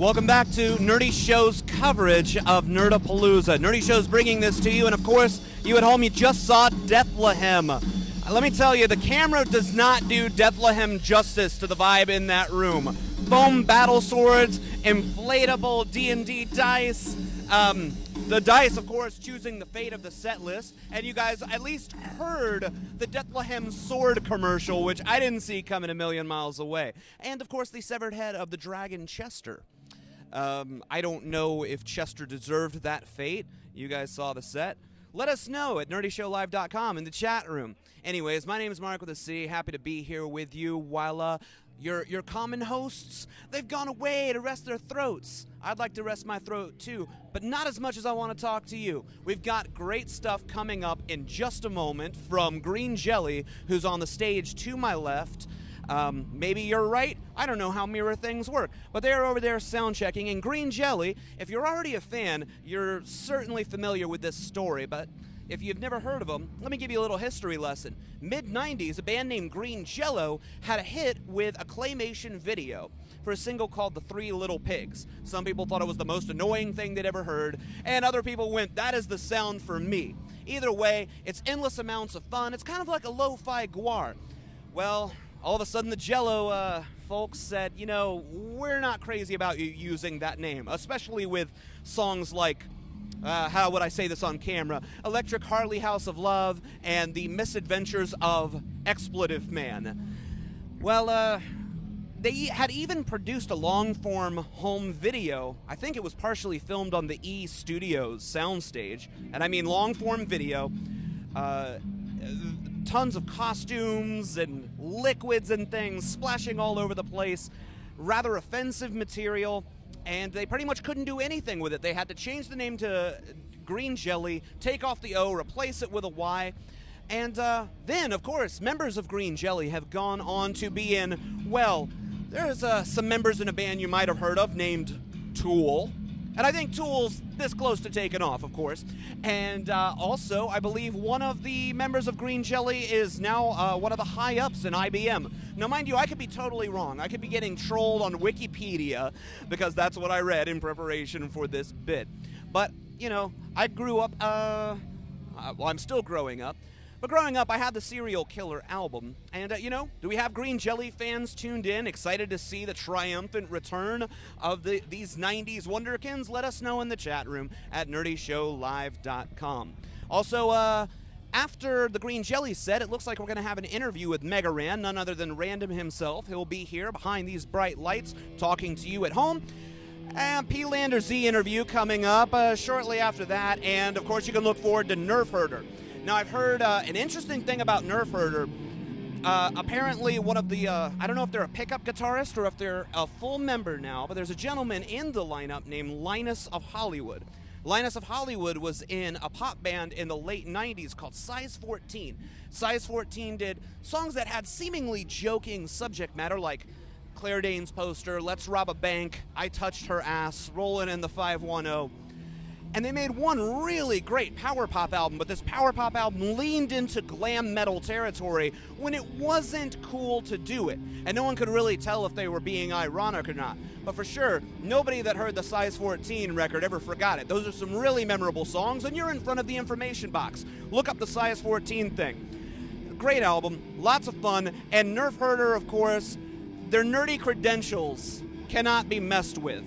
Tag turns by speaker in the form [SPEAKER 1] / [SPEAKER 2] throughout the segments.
[SPEAKER 1] Welcome back to Nerdy Show's coverage of Nerdapalooza. Nerdy Show's bringing this to you, and of course, you at home, you just saw Bethlehem. Let me tell you, the camera does not do Bethlehem justice to the vibe in that room. Foam battle swords, inflatable D&D dice, the dice, of course, choosing the fate of the set list, and you guys at least heard the Bethlehem sword commercial, which I didn't see coming a million miles away. And, of course, the severed head of the dragon Chester. I don't know if Chester deserved that fate. You guys saw the set. Let us know at NerdyShowLive.com in the chat room. Anyways, my name is Marc with a C. Happy to be here with you while your common hosts, they've gone away to rest their throats. I'd like to rest my throat too, but not as much as I want to talk to you. We've got great stuff coming up in just a moment from Green Jelly, who's on the stage to my left. Maybe you're right. I don't know how mirror things work. But they're over there sound checking. And Green Jelly, if you're already a fan, you're certainly familiar with this story. But if you've never heard of them, let me give you a little history lesson. Mid-90s, a band named Green Jello had a hit with a claymation video for a single called The Three Little Pigs. Some people thought it was the most annoying thing they'd ever heard. And other people went, that is the sound for me. Either way, it's endless amounts of fun. It's kind of like a lo-fi guar. Well, all of a sudden, the Jello folks said, you know, we're not crazy about you using that name, especially with songs like, how would I say this on camera, Electric Harley House of Love and The Misadventures of Expletive Man. Well, they had even produced a long-form home video. I think it was partially filmed on the E Studios soundstage, and I mean long-form video. Tons of costumes and liquids and things splashing all over the place. Rather offensive material, and they pretty much couldn't do anything with it. They had to change the name to Green Jelly, take off the O, replace it with a Y. And then, of course, members of Green Jelly have gone on to be in, well, there's some members in a band you might have heard of named Tool. And I think Tool's this close to taking off, of course. And also, I believe one of the members of Green Jelly is now one of the high-ups in IBM. Now, mind you, I could be totally wrong. I could be getting trolled on Wikipedia because that's what I read in preparation for this bit. But, you know, I grew up, well, I'm still growing up. But growing up, I had the Serial Killer album, and, you know, do we have Green Jelly fans tuned in, excited to see the triumphant return of these 90s wonderkins? Let us know in the chat room at NerdyShowLive.com. Also, after the Green Jelly set, it looks like we're going to have an interview with Mega Ran, none other than Random himself. He'll be here behind these bright lights talking to you at home. And P-Lander Z interview coming up shortly after that, and, of course, you can look forward to Nerf Herder. Now, I've heard an interesting thing about Nerf Herder. Apparently, one of the, I don't know if they're a pickup guitarist or if they're a full member now, but there's a gentleman in the lineup named Linus of Hollywood. Linus of Hollywood was in a pop band in the late 90s called Size 14. Size 14 did songs that had seemingly joking subject matter like Claire Danes' poster, Let's Rob a Bank, I Touched Her Ass, Rollin' in the 510. And they made one really great power pop album, but this power pop album leaned into glam metal territory when it wasn't cool to do it. And no one could really tell if they were being ironic or not. But for sure, nobody that heard the Size 14 record ever forgot it. Those are some really memorable songs, and you're in front of the information box. Look up the Size 14 thing. Great album, lots of fun, and Nerf Herder, of course, their nerdy credentials cannot be messed with.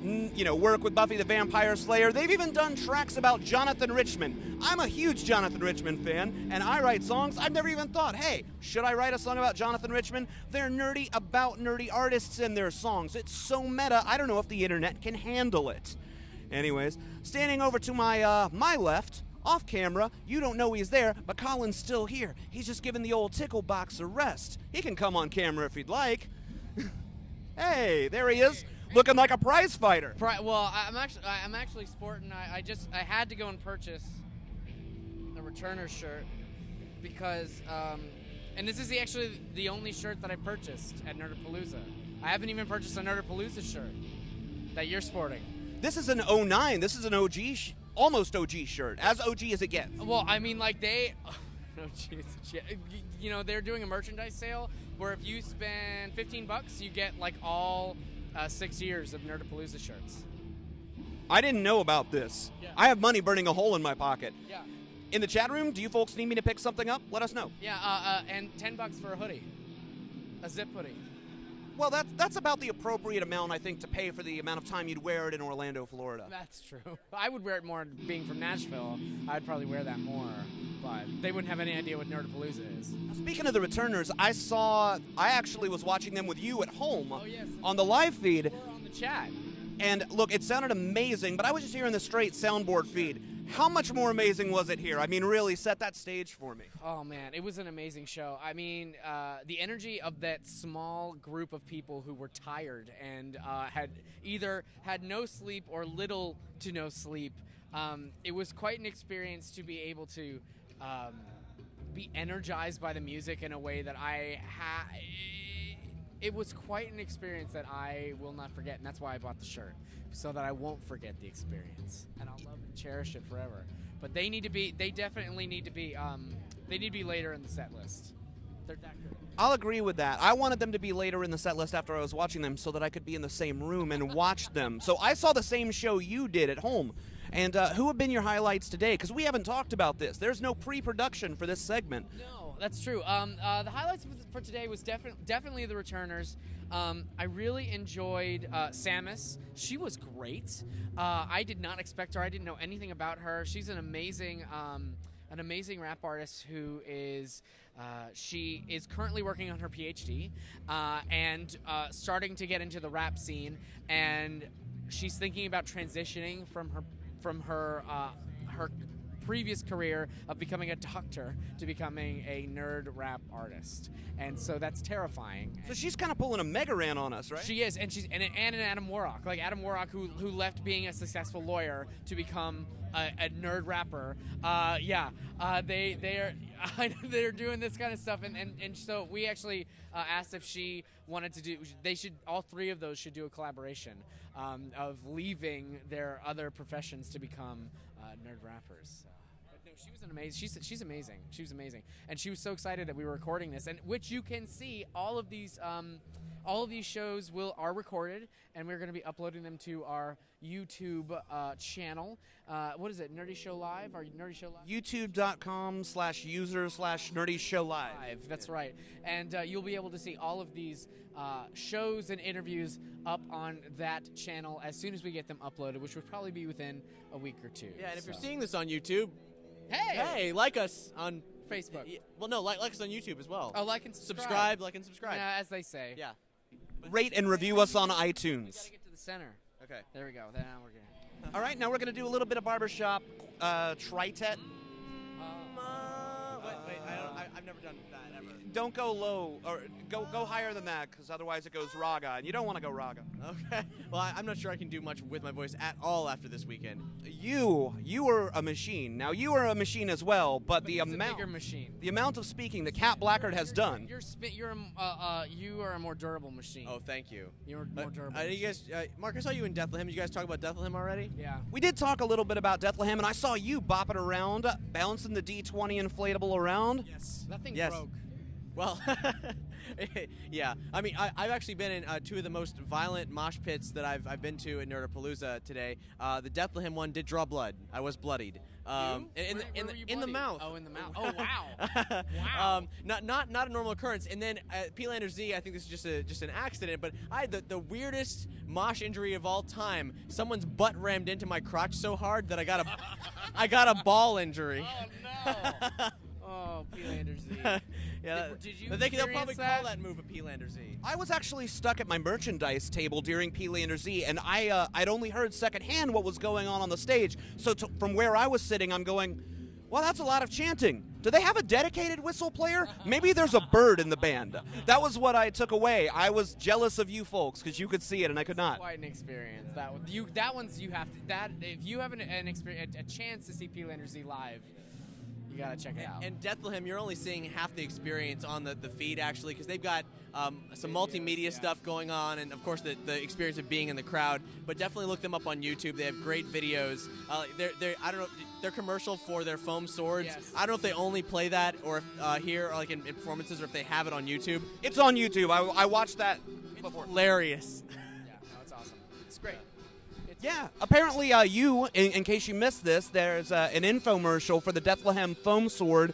[SPEAKER 1] You know, work with Buffy the Vampire Slayer. They've even done tracks about Jonathan Richman. I'm a huge Jonathan Richman fan, and I write songs. I've never even thought, hey, should I write a song about Jonathan Richman? They're nerdy about nerdy artists and their songs. It's so meta, I don't know if the internet can handle it. Anyways, standing over to my my left, off camera, you don't know he's there, but Colin's still here. He's just giving the old tickle box a rest. He can come on camera if he'd like. Hey, there he is. Looking like a prize fighter.
[SPEAKER 2] Well, I'm actually sporting. I had to go and purchase the returner shirt because, and this is actually the only shirt that I purchased at Nerdapalooza. I haven't even purchased a Nerdapalooza shirt that you're sporting.
[SPEAKER 1] This is an 09. This is an OG, almost OG shirt, as OG as it gets.
[SPEAKER 2] Well, I mean, like you know, they're doing a merchandise sale where if you spend $15, you get like all 6 years of Nerdapalooza shirts.
[SPEAKER 1] I didn't know about this.
[SPEAKER 2] Yeah.
[SPEAKER 1] I have money burning a hole in my pocket.
[SPEAKER 2] Yeah.
[SPEAKER 1] In the chat room, do you folks need me to pick something up? Let us know.
[SPEAKER 2] Yeah, and $10 for a hoodie. A zip hoodie.
[SPEAKER 1] Well, that's about the appropriate amount, I think, to pay for the amount of time you'd wear it in Orlando, Florida.
[SPEAKER 2] That's true. I would wear it more being from Nashville. I'd probably wear that more, but they wouldn't have any idea what Nerdapalooza is.
[SPEAKER 1] Speaking of the returners, I actually was watching them with you at home
[SPEAKER 2] yes.
[SPEAKER 1] on the live feed.
[SPEAKER 2] Or on the chat.
[SPEAKER 1] And look, it sounded amazing, but I was just hearing the straight soundboard feed. How much more amazing was it here? I mean, really, set that stage for me.
[SPEAKER 2] Oh, man, it was an amazing show. I mean, the energy of that small group of people who were tired and had either had no sleep or little to no sleep, it was quite an experience to be able to be energized by the music in a way that it was quite an experience that I will not forget, and that's why I bought the shirt, so that I won't forget the experience, and I'll love and cherish it forever. But they definitely need to be later in the set list. They're that good.
[SPEAKER 1] I'll agree with that. I wanted them to be later in the set list after I was watching them so that I could be in the same room and watch them. So I saw the same show you did at home. And who have been your highlights today? Because we haven't talked about this. There's no pre-production for this segment.
[SPEAKER 2] No, that's true. The highlights for today was definitely the returners. I really enjoyed Samus. She was great. I did not expect her. I didn't know anything about her. She's an amazing rap artist who is she is currently working on her PhD and starting to get into the rap scene, and she's thinking about transitioning from her previous career of becoming a doctor to becoming a nerd rap artist, and so that's terrifying.
[SPEAKER 1] So she's kind of pulling a Mega Ran on us, right?
[SPEAKER 2] She is, and she's and an Adam Warrock, like Adam Warrock, who left being a successful lawyer to become a nerd rapper. They're doing this kind of stuff, and so we actually asked if she wanted to do. All three of those should do a collaboration of leaving their other professions to become nerd rappers. But no, she was an amazing. She's amazing. She was amazing, and she was so excited that we were recording this, and which you can see all of these shows are recorded, and we're going to be uploading them to our YouTube channel. What is it? Nerdy Show Live? Or Nerdy Show Live?
[SPEAKER 1] YouTube.com/user/Nerdy Show Live.
[SPEAKER 2] That's right. And you'll be able to see all of these shows and interviews up on that channel as soon as we get them uploaded, which would probably be within a week or two.
[SPEAKER 3] Yeah, and if you're seeing this on YouTube,
[SPEAKER 2] hey,
[SPEAKER 3] like us on
[SPEAKER 2] Facebook.
[SPEAKER 3] Well, no, like us on YouTube as well.
[SPEAKER 2] Oh, like and subscribe.
[SPEAKER 3] Like and subscribe.
[SPEAKER 2] Yeah, as they say.
[SPEAKER 3] Yeah.
[SPEAKER 1] Rate and review us on
[SPEAKER 2] We
[SPEAKER 1] iTunes.
[SPEAKER 2] gotta get to the center.
[SPEAKER 3] Okay.
[SPEAKER 2] There we go. Then now we're good.
[SPEAKER 1] All right, now we're going to do a little bit of barbershop tritet.
[SPEAKER 3] Wait, I've never done that ever.
[SPEAKER 1] Don't go low, or go higher than that, because otherwise it goes raga, and you don't want to go raga.
[SPEAKER 3] Okay. Well, I'm not sure I can do much with my voice at all after this weekend.
[SPEAKER 1] You are a machine. Now you are a machine as well, but the
[SPEAKER 2] it's a
[SPEAKER 1] amount,
[SPEAKER 2] bigger machine.
[SPEAKER 1] the amount of speaking that Cat Blackard has done.
[SPEAKER 2] You are a more durable machine.
[SPEAKER 3] Oh, thank you.
[SPEAKER 2] You're more durable.
[SPEAKER 3] You guys, Marc, I saw you in Bethlehem. Did you guys talk about Bethlehem already?
[SPEAKER 2] Yeah.
[SPEAKER 1] We did talk a little bit about Bethlehem, and I saw you bopping around, bouncing the D20 inflatable around.
[SPEAKER 3] Yes.
[SPEAKER 2] That thing
[SPEAKER 3] Yes.
[SPEAKER 2] broke.
[SPEAKER 3] Well, yeah. I mean, I've actually been in two of the most violent mosh pits that I've been to in Nerdapalooza today. The Bethlehem one did draw blood. I was bloodied.
[SPEAKER 2] Where
[SPEAKER 3] In
[SPEAKER 2] were you
[SPEAKER 3] the
[SPEAKER 2] bloodied?
[SPEAKER 3] mouth.
[SPEAKER 2] Oh, in the mouth. Oh, wow. Wow.
[SPEAKER 3] Not a normal occurrence. And then P-Lander Z, I think this is just an accident, but I had the weirdest mosh injury of all time. Someone's butt rammed into my crotch so hard that I got a ball injury.
[SPEAKER 2] Oh, no. Oh, P-Lander Z.
[SPEAKER 3] Yeah,
[SPEAKER 2] Did you
[SPEAKER 3] they'll probably
[SPEAKER 2] experience that?
[SPEAKER 3] call that move a P-Lander Z.
[SPEAKER 1] I was actually stuck at my merchandise table during P-Lander Z, and I'd only heard secondhand what was going on the stage. So from where I was sitting, I'm going, well, that's a lot of chanting. Do they have a dedicated whistle player? Maybe there's a bird in the band. That was what I took away. I was jealous of you folks because you could see it and I could not.
[SPEAKER 2] Quite an experience. If you have an experience, a chance to see P-Lander Z live, you gotta check it out.
[SPEAKER 3] And Bethlehem, you're only seeing half the experience on the feed, actually, because they've got some multimedia stuff going on, and of course the experience of being in the crowd. But definitely look them up on YouTube. They have great videos. I don't know, their commercial for their foam swords.
[SPEAKER 2] Yes.
[SPEAKER 3] I don't know if they only play that or if, here, or like in performances, or if they have it on YouTube.
[SPEAKER 1] It's on YouTube. I watched that before.
[SPEAKER 3] Hilarious. great.
[SPEAKER 1] Yeah, apparently you, in case you missed this, there's an infomercial for the Bethlehem foam sword.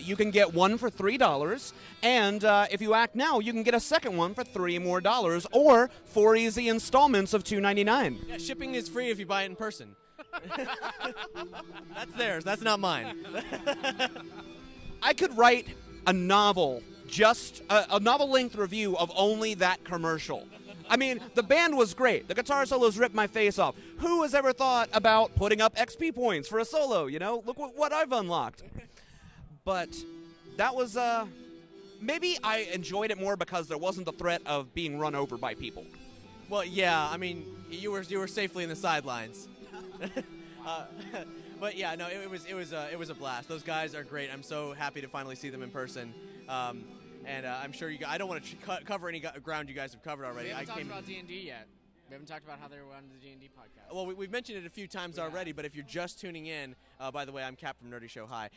[SPEAKER 1] You can get one for $3, and if you act now, you can get a second one for $3 more, or 4 easy installments of $2.99.
[SPEAKER 3] Yeah, shipping is free if you buy it in person. That's theirs. That's not mine.
[SPEAKER 1] I could write a novel, just a novel-length review of only that commercial. I mean, the band was great. The guitar solos ripped my face off. Who has ever thought about putting up XP points for a solo, you know? Look what I've unlocked. But that was, maybe I enjoyed it more because there wasn't the threat of being run over by people.
[SPEAKER 3] Well, yeah, I mean, you were safely in the sidelines. But yeah, no, it was a blast. Those guys are great. I'm so happy to finally see them in person. And I'm sure you guys, I don't want to cover any ground you guys have covered already.
[SPEAKER 2] We haven't talked about D&D yet. We haven't talked about how they were on the D&D podcast.
[SPEAKER 3] Well, we've mentioned it a few times already, but if you're just tuning in, by the way, I'm Cap from Nerdy Show. Hi.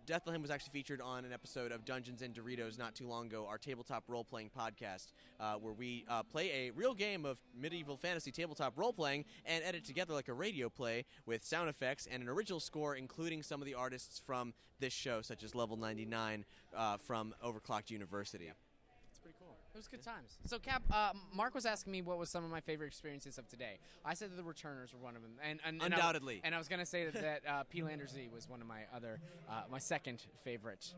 [SPEAKER 3] Bethlehem was actually featured on an episode of Dungeons and Doritos not too long ago, our tabletop role-playing podcast, where we play a real game of medieval fantasy tabletop role-playing and edit together like a radio play with sound effects and an original score, including some of the artists from this show, such as Level 99 from Overclocked University.
[SPEAKER 2] Yep. It's pretty cool. It was good times. So, Cap, Mark was asking me what was some of my favorite experiences of today. I said that the Returners were one of them. And
[SPEAKER 3] Undoubtedly.
[SPEAKER 2] I was going to say that P-Lander Z was one of my my second favorite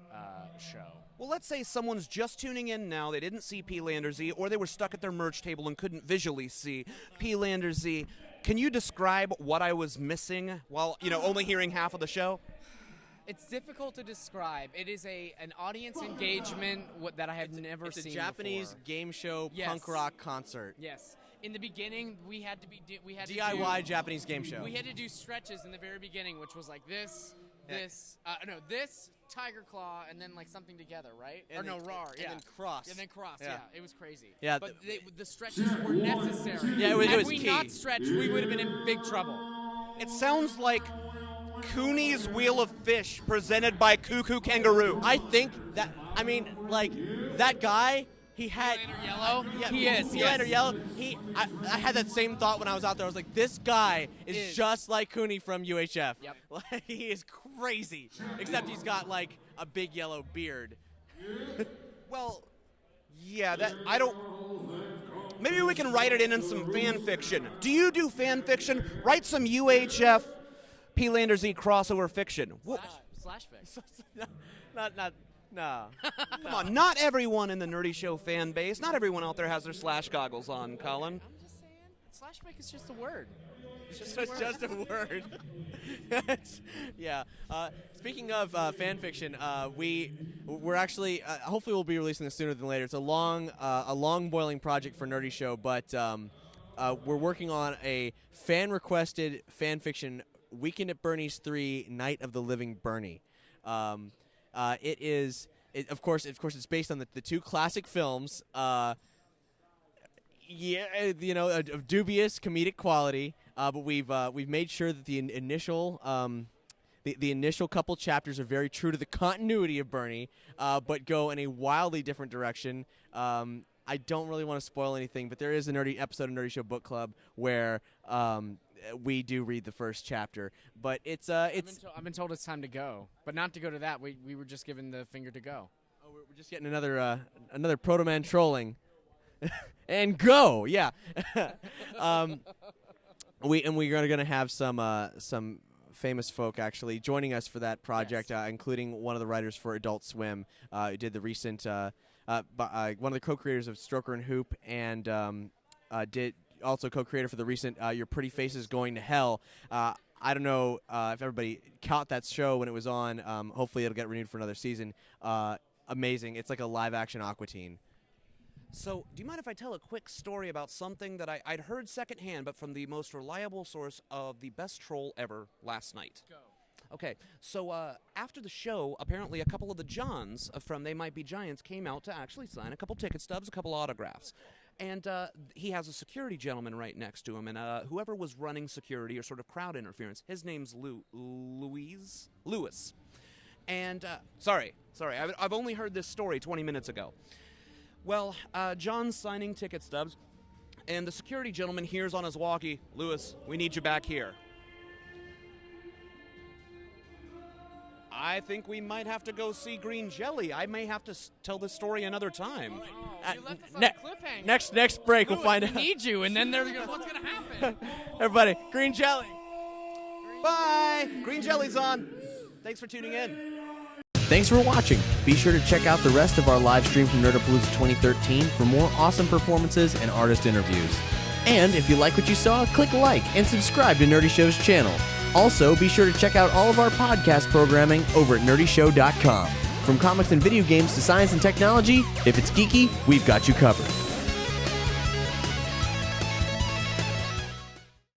[SPEAKER 2] show.
[SPEAKER 1] Well, let's say someone's just tuning in now. They didn't see P-Lander Z, or they were stuck at their merch table and couldn't visually see P-Lander Z. Can you describe what I was missing while, only hearing half of the show?
[SPEAKER 2] It's difficult to describe. It is an audience engagement that I have never seen.
[SPEAKER 3] It's a Japanese
[SPEAKER 2] before.
[SPEAKER 3] game show punk rock concert.
[SPEAKER 2] Yes. In the beginning, we had to
[SPEAKER 3] DIY Japanese game show.
[SPEAKER 2] We had to do stretches in the very beginning, which was like this, Tiger Claw, and then like something together, right?
[SPEAKER 3] And then
[SPEAKER 2] RAR,
[SPEAKER 3] and then cross.
[SPEAKER 2] And then cross,
[SPEAKER 3] yeah.
[SPEAKER 2] It was crazy.
[SPEAKER 3] Yeah.
[SPEAKER 2] But the stretches were necessary.
[SPEAKER 3] Yeah, it was
[SPEAKER 2] Had we
[SPEAKER 3] key.
[SPEAKER 2] not stretched, we would have been in big trouble.
[SPEAKER 1] It sounds like Cooney's Wheel of Fish presented by Cuckoo Kangaroo.
[SPEAKER 3] I think that, that guy, he had...
[SPEAKER 2] P-Lander Yellow?
[SPEAKER 3] Yeah,
[SPEAKER 2] He is.
[SPEAKER 3] P-Lander Yellow. I had that same thought when I was out there. I was like, this guy is just like Cooney from UHF.
[SPEAKER 2] Yep.
[SPEAKER 3] He is crazy, except he's got, a big yellow beard.
[SPEAKER 1] Well, yeah, I don't... Maybe we can write it in some fan fiction. Do you do fan fiction? Write some UHF P-Lander Z crossover fiction.
[SPEAKER 2] Slash fic.
[SPEAKER 3] No.
[SPEAKER 1] Come on, not everyone in the Nerdy Show fan base, not everyone out there has their Slash goggles on, Colin.
[SPEAKER 2] I'm just saying, slash fic is just a word.
[SPEAKER 3] It's just a word. Yeah. Speaking of fan fiction, we're actually hopefully we'll be releasing this sooner than later. It's a long boiling project for Nerdy Show, but we're working on a fan requested fan fiction. Weekend at Bernie's 3, Night of the Living Bernie. Of course, it's based on the two classic films. Of dubious comedic quality. But we've made sure that the initial the initial couple chapters are very true to the continuity of Bernie, but go in a wildly different direction. I don't really want to spoil anything, but there is an episode of Nerdy Show Book Club where we do read the first chapter, but it's
[SPEAKER 2] I've been told it's time to go, but not to go to that. We were just given the finger to go.
[SPEAKER 3] Oh, we're just getting another Proto Man trolling, and go, yeah. We're gonna have some famous folk actually joining us for that project,
[SPEAKER 2] Yes.
[SPEAKER 3] Including one of the writers for Adult Swim, who did the recent one of the co-creators of Stroker and Hoop, and did. Also co-creator for the recent Your Pretty Face is Going to Hell. I don't know if everybody caught that show when it was on. Hopefully it'll get renewed for another season. Amazing. It's like a live-action Aqua Teen.
[SPEAKER 1] So, do you mind if I tell a quick story about something that I'd heard secondhand, but from the most reliable source of the best troll ever last night?
[SPEAKER 2] Go.
[SPEAKER 1] Okay, so after the show, apparently a couple of the Johns from They Might Be Giants came out to actually sign a couple ticket stubs, a couple autographs. And he has a security gentleman right next to him, and whoever was running security or sort of crowd interference, his name's Lewis. And, sorry, I've only heard this story 20 minutes ago. Well, John's signing ticket stubs. And the security gentleman hears on his walkie, Lewis, we need you back here. I think we might have to go see Green Jelly. I may have to tell this story another time.
[SPEAKER 2] Oh, you left us on a cliffhanger.
[SPEAKER 3] Next break, we'll find
[SPEAKER 2] We
[SPEAKER 3] out.
[SPEAKER 2] need you, and then what's going to happen?
[SPEAKER 3] Everybody, Green Jelly.
[SPEAKER 1] Bye! Green Jelly's on. Thanks for tuning in.
[SPEAKER 3] Thanks for watching. Be sure to check out the rest of our live stream from Nerdapalooza 2013 for more awesome performances and artist interviews. And if you like what you saw, click like and subscribe to Nerdy Show's channel. Also, be sure to check out all of our podcast programming over at nerdyshow.com. From comics and video games to science and technology, if it's geeky, we've got you covered.